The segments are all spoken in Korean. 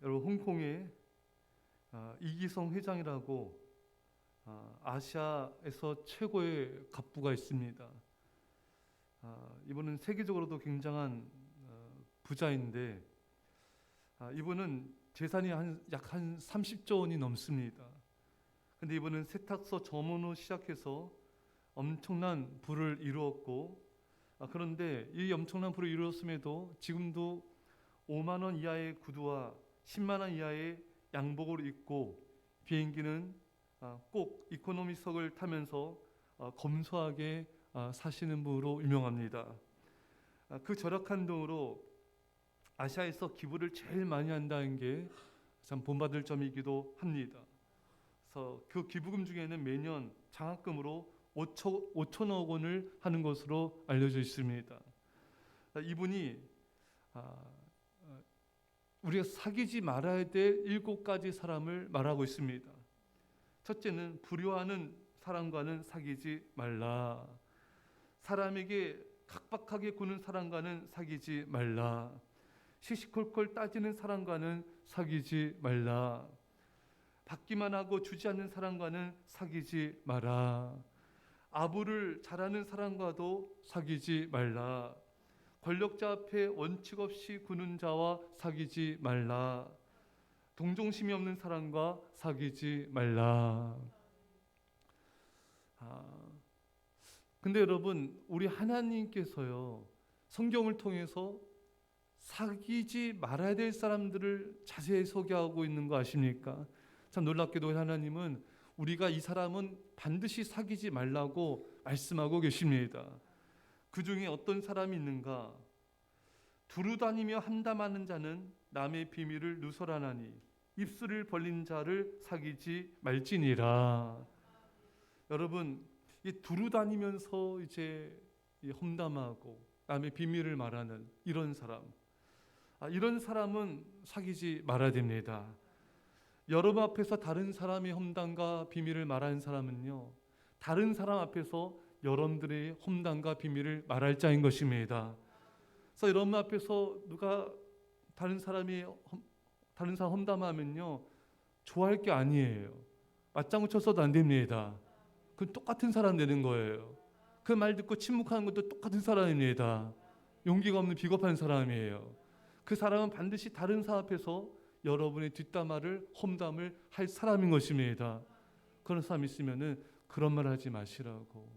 여러분 홍콩에 이기성 회장이라고 아시아에서 최고의 갑부가 있습니다. 이분은 세계적으로도 굉장한 부자인데 이분은 재산이 약 한 30조 원이 넘습니다. 근데 이분은 세탁소 점원으로 시작해서 엄청난 부를 이루었고 그런데 이 엄청난 부를 이루었음에도 지금도 5만 원 이하의 구두와 10만 원 이하의 양복을 입고 비행기는 꼭 이코노미석을 타면서 검소하게 사시는 분으로 유명합니다. 그 절약한 돈으로 아시아에서 기부를 제일 많이 한다는 게 참 본받을 점이기도 합니다. 그래서 그 기부금 중에는 매년 장학금으로 5천억 원을 하는 것으로 알려져 있습니다. 이분이 우리가 사귀지 말아야 될 7가지 사람을 말하고 있습니다. 첫째는 불효하는 사람과는 사귀지 말라. 사람에게 각박하게 구는 사람과는 사귀지 말라. 시시콜콜 따지는 사람과는 사귀지 말라. 받기만 하고 주지 않는 사람과는 사귀지 마라. 아부를 잘하는 사람과도 사귀지 말라. 권력자 앞에 원칙 없이 구는 자와 사귀지 말라. 동정심이 없는 사람과 사귀지 말라. 근데 여러분, 우리 하나님께서요, 성경을 통해서 사귀지 말아야 될 사람들을 자세히 소개하고 있는 거 아십니까? 참 놀랍게도 하나님은 우리가 이 사람은 반드시 사귀지 말라고 말씀하고 계십니다. 그 중에 어떤 사람이 있는가? 두루다니며 함담하는 자는 남의 비밀을 누설하나니 입술을 벌린 자를 사귀지 말지니라. 여러분, 이 두루다니면서 이제 험담하고 남의 비밀을 말하는 이런 사람은 사귀지 말아야 됩니다. 여러분 앞에서 다른 사람의 험담과 비밀을 말하는 사람은요, 다른 사람 앞에서 여러분들의 험담과 비밀을 말할 자인 것입니다. 그래서 여러분 앞에서 누가 다른 사람 험담하면요, 좋아할 게 아니에요. 맞장구 쳤어도 안 됩니다. 그건 똑같은 사람 되는 거예요. 그 말 듣고 침묵하는 것도 똑같은 사람입니다. 용기가 없는 비겁한 사람이에요. 그 사람은 반드시 다른 사람 앞에서 여러분의 뒷담화를 험담을 할 사람인 것입니다. 그런 사람 있으면은 그런 말 하지 마시라고,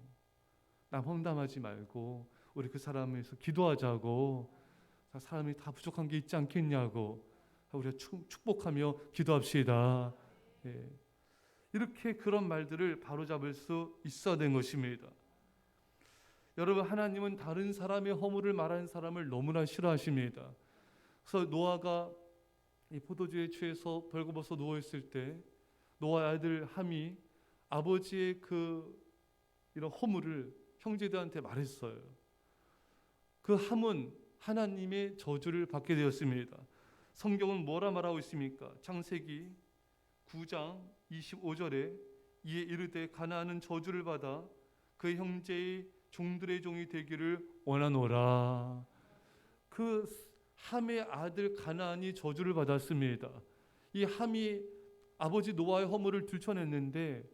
남 험담하지 말고 우리 그 사람을 위해서 기도하자고, 사람이 다 부족한 게 있지 않겠냐고 우리가 축복하며 기도합시다. 예. 이렇게 그런 말들을 바로잡을 수 있어야 된 것입니다. 여러분, 하나님은 다른 사람의 허물을 말하는 사람을 너무나 싫어하십니다. 그래서 노아가 이 포도주에 취해서 벌거벗어 누워있을 때 노아의 아들 함이 아버지의 이런 허물을 형제들한테 말했어요. 그 함은 하나님의 저주를 받게 되었습니다. 성경은 뭐라 말하고 있습니까? 창세기 9장 25절에 이에 이르되 가나안은 저주를 받아 그 형제의 종들의 종이 되기를 원하노라. 그 함의 아들 가나안이 저주를 받았습니다. 이 함이 아버지 노아의 허물을 들춰냈는데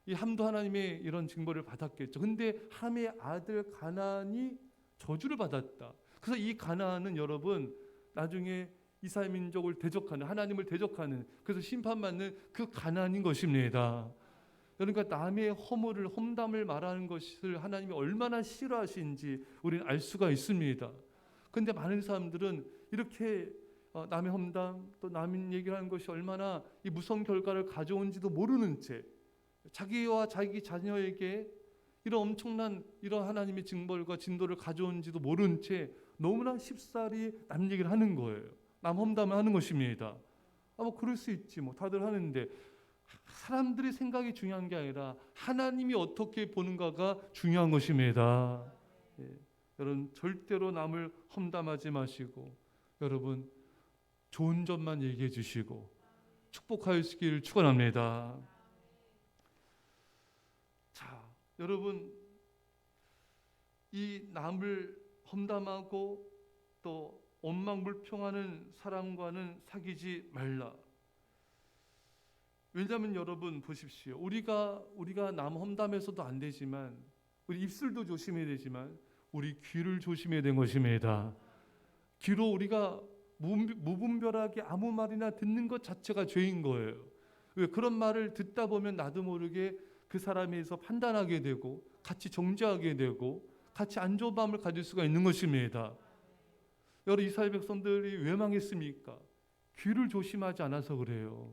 이 함도 하나님의 이런 징벌을 받았겠죠. 근데 함의 아들 가나안이 저주를 받았다. 그래서 이 가나안은 여러분 나중에 이스라엘 민족을 대적하는, 하나님을 대적하는, 그래서 심판받는 그 가나안인 것입니다. 그러니까 남의 허물을, 험담을 말하는 것을 하나님이 얼마나 싫어하시는지 우리는 알 수가 있습니다. 그런데 많은 사람들은 이렇게 남의 험담 또 남의 얘기를 하는 것이 얼마나 이 무서운 결과를 가져온지도 모르는 채 자기와 자기 자녀에게 이런 엄청난 이런 하나님의 징벌과 진도를 가져온지도 모르는 채 너무나 쉽사리 남 얘기를 하는 거예요. 남 험담을 하는 것입니다. 뭐 그럴 수 있지, 뭐 다들 하는데 사람들의 생각이 중요한 게 아니라 하나님이 어떻게 보는가가 중요한 것입니다. 예. 여러분 절대로 남을 험담하지 마시고 여러분 좋은 점만 얘기해 주시고 축복하시기를 축원합니다. 자, 여러분 이 남을 험담하고 또 원망불평하는 사람과는 사귀지 말라. 왜냐하면 여러분 보십시오. 우리가 남 험담해서도 안 되지만, 우리 입술도 조심해야 되지만, 우리 귀를 조심해야 되는 것입니다. 귀로 우리가 무분별하게 아무 말이나 듣는 것 자체가 죄인 거예요. 왜? 그런 말을 듣다 보면 나도 모르게 그 사람에 대해서 판단하게 되고 같이 정죄하게 되고 같이 안 좋은 마음을 가질 수가 있는 것입니다. 여러 이스라엘 백성들이 왜 망했습니까? 귀를 조심하지 않아서 그래요.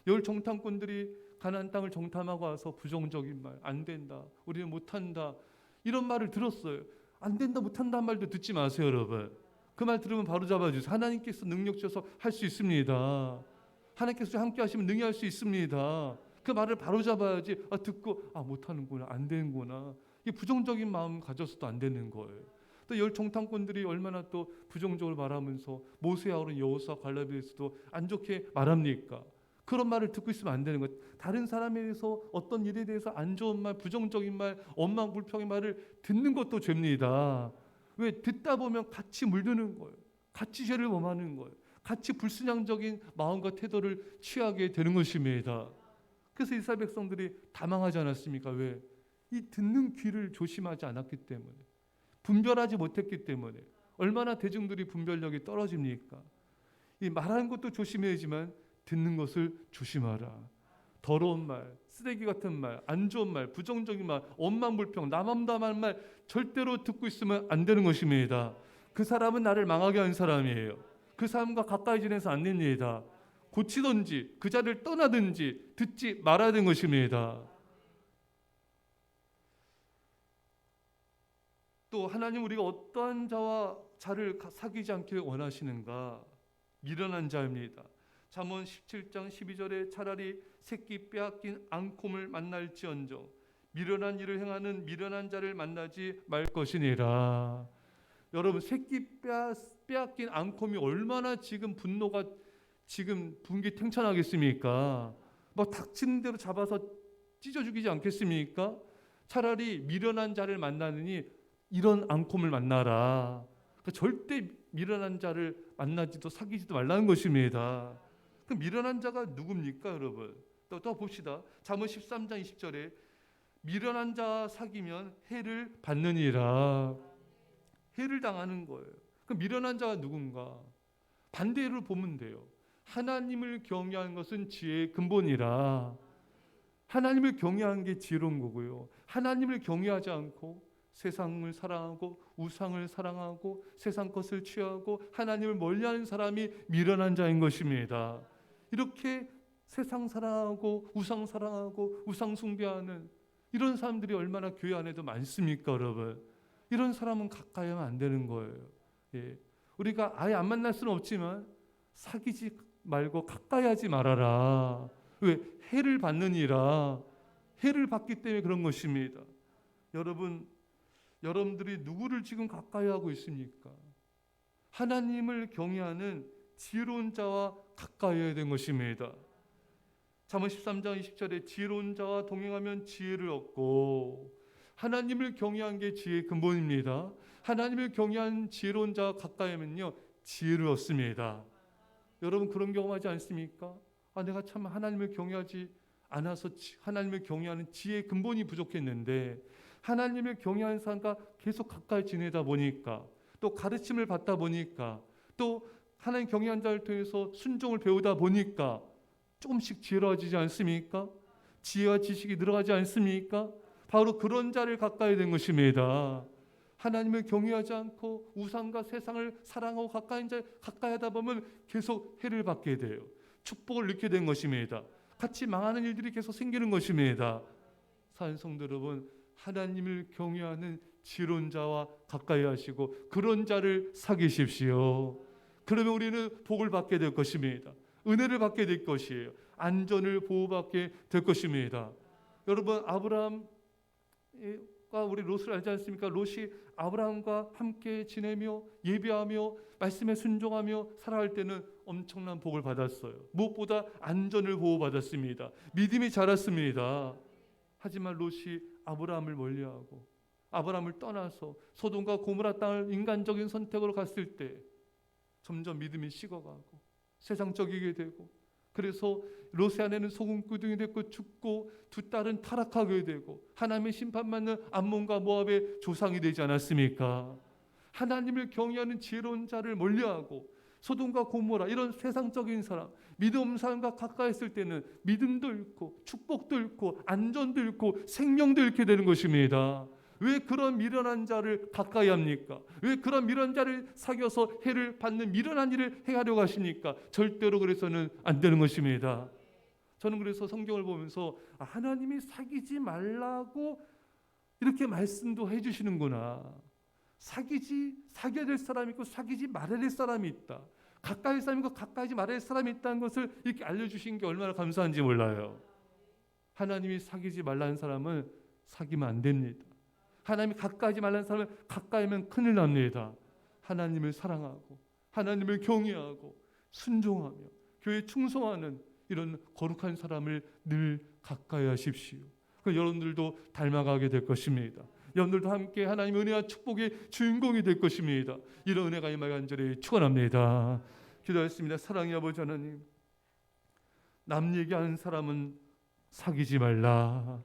열 정탐꾼들이 가나안 땅을 정탐하고 와서 부정적인 말, 안 된다, 우리는 못한다, 이런 말을 들었어요. 안 된다, 못한다는 말도 듣지 마세요, 여러분. 그 말 들으면 바로 잡아주세요. 하나님께서 능력 주셔서 할 수 있습니다. 하나님께서 함께 하시면 능히 할 수 있습니다. 그 말을 바로 잡아야지. 듣고 못하는구나, 안 되는구나, 이 부정적인 마음 가져서도 안 되는 거예요. 또 열 정탐꾼들이 얼마나 또 부정적으로 말하면서 모세와 아론, 여호수아, 갈렙에 대해서도 안 좋게 말합니까? 그런 말을 듣고 있으면 안 되는 거예요. 다른 사람에 대해서 어떤 일에 대해서 안 좋은 말, 부정적인 말, 원망불평의 말을 듣는 것도 죄입니다. 왜? 듣다 보면 같이 물드는 거예요. 같이 죄를 범하는 거예요. 같이 불순향적인 마음과 태도를 취하게 되는 것입니다. 그래서 이스라엘 백성들이 다 망하지 않았습니까? 왜? 이 듣는 귀를 조심하지 않았기 때문에, 분별하지 못했기 때문에. 얼마나 대중들이 분별력이 떨어집니까? 이 말하는 것도 조심해야지만 듣는 것을 조심하라. 더러운 말, 쓰레기 같은 말, 안 좋은 말, 부정적인 말, 원망불평, 남함담한 말 절대로 듣고 있으면 안 되는 것입니다. 그 사람은 나를 망하게 하는 사람이에요. 그 사람과 가까이 지내서 안 됩니다. 고치든지 그 자리를 떠나든지 듣지 말아야 되는 것입니다. 또 하나님 우리가 어떠한 자를 사귀지 않기를 원하시는가? 미련한 자입니다. 잠언 17장 12절에 차라리 새끼 빼앗긴 앙콤을 만날지언정 미련한 일을 행하는 미련한 자를 만나지 말 것이니라. 여러분, 새끼 빼앗긴 앙콤이 얼마나 지금 분노가 지금 분기탱천하겠습니까? 막 닥치는 대로 잡아서 찢어 죽이지 않겠습니까? 차라리 미련한 자를 만나느니 이런 앙콤을 만나라. 그러니까 절대 미련한 자를 만나지도 사귀지도 말라는 것입니다. 그 미련한 자가 누굽니까, 여러분? 또 봅시다. 잠언 13장 20절에 미련한 자 사귀면 해를 받느니라. 해를 당하는 거예요. 그 미련한 자가 누군가? 반대를 보면 돼요. 하나님을 경외하는 것은 지혜의 근본이라. 하나님을 경외하는 게 지혜로운 거고요. 하나님을 경외하지 않고 세상을 사랑하고 우상을 사랑하고 세상 것을 취하고 하나님을 멀리하는 사람이 미련한 자인 것입니다. 이렇게 세상 사랑하고 우상 사랑하고 우상 숭배하는 이런 사람들이 얼마나 교회 안에도 많습니까, 여러분? 이런 사람은 가까이 하면 안 되는 거예요. 예. 우리가 아예 안 만날 수는 없지만 사귀지 말고 가까이 하지 말아라. 왜? 해를 받느니라. 해를 받기 때문에 그런 것입니다. 여러분들이 누구를 지금 가까이 하고 있습니까? 하나님을 경외하는 지혜로운 자와 가까이 해야 되는 것입니다. 잠언 13장 20절에 지혜로운 자와 동행하면 지혜를 얻고, 하나님을 경외한 게 지혜의 근본입니다. 하나님을 경외한 지혜로운 자와 가까이 하면요 지혜를 얻습니다. 여러분 그런 경험하지 않습니까? 내가 참 하나님을 경외하지 않아서 하나님을 경외하는 지혜의 근본이 부족했는데 하나님을 경외하는 사람과 계속 가까이 지내다 보니까, 또 가르침을 받다 보니까, 또 하나님 경외하는 자를 통해서 순종을 배우다 보니까 조금씩 지혜로워지지 않습니까? 지혜와 지식이 늘어가지 않습니까? 바로 그런 자를 가까이 된 것입니다. 하나님을 경외하지 않고 우상과 세상을 사랑하고 가까이 하다 보면 계속 해를 받게 돼요. 축복을 느끼게 된 것입니다. 같이 망하는 일들이 계속 생기는 것입니다. 사랑하는 성도 여러분, 하나님을 경외하는 지혜로운 자와 가까이 하시고 그런 자를 사귀십시오. 그러면 우리는 복을 받게 될 것입니다. 은혜를 받게 될 것이에요. 안전을 보호받게 될 것입니다. 여러분, 아브라함과 우리 롯을 알지 않습니까? 롯이 아브라함과 함께 지내며 예배하며 말씀에 순종하며 살아갈 때는 엄청난 복을 받았어요. 무엇보다 안전을 보호받았습니다. 믿음이 자랐습니다. 하지만 롯이 아브라함을 멀리하고 아브라함을 떠나서 소돔과 고모라 땅을 인간적인 선택으로 갔을 때 점점 믿음이 식어가고 세상적이게 되고, 그래서 롯의 아내는 소금기둥이 됐고 죽고 두 딸은 타락하게 되고 하나님의 심판받는 암몬과 모압의 조상이 되지 않았습니까? 하나님을 경외하는 지혜로운 자를 멀리하고 소돔과 고모라 이런 세상적인 사람, 믿음 없는 사람과 가까이 있을 때는 믿음도 잃고 축복도 잃고 안전도 잃고 생명도 잃게 되는 것입니다. 왜 그런 미련한 자를 가까이 합니까? 왜 그런 미련한 자를 사귀어서 해를 받는 미련한 일을 행하려고 하십니까? 절대로 그래서는 안 되는 것입니다. 저는 그래서 성경을 보면서 하나님이 사귀지 말라고 이렇게 말씀도 해주시는구나. 사귀어야 될 사람이 있고 사귀지 말아야 될 사람이 있다. 가까이 사람이 있고 가까이지 말아야 될 사람이 있다는 것을 이렇게 알려주신 게 얼마나 감사한지 몰라요. 하나님이 사귀지 말라는 사람은 사귀면 안 됩니다. 하나님이 가까이지 말라는 사람은 가까이면 큰일 납니다. 하나님을 사랑하고 하나님을 경외하고 순종하며 교회에 충성하는 이런 거룩한 사람을 늘 가까이 하십시오. 여러분들도 닮아가게 될 것입니다. 여러분들도 함께 하나님의 은혜와 축복의 주인공이 될 것입니다. 이런 은혜가 임하기 간절히 축원합니다. 기도하겠습니다. 사랑의 아버지 하나님, 남 얘기하는 사람은 사귀지 말라.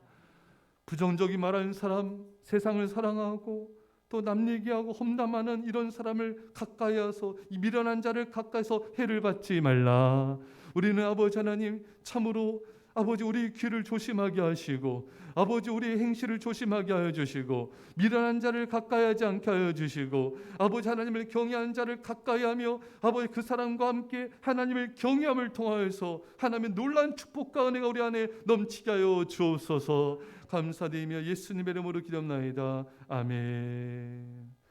부정적인 말하는 사람, 세상을 사랑하고 또 남 얘기하고 험담하는 이런 사람을 가까이 와서 이 미련한 자를 가까이서 해를 받지 말라. 우리는 아버지 하나님 참으로 아버지 우리 귀를 조심하게 하시고 아버지 우리의 행실을 조심하게 하여 주시고 미련한 자를 가까이 하지 않게 하여 주시고 아버지 하나님을 경외하는 자를 가까이 하며 아버지 그 사람과 함께 하나님을 경외함을 통하여서 하나님의 놀라운 축복과 은혜가 우리 안에 넘치게 하여 주옵소서. 감사드리며 예수님의 이름으로 기도합나이다. 아멘.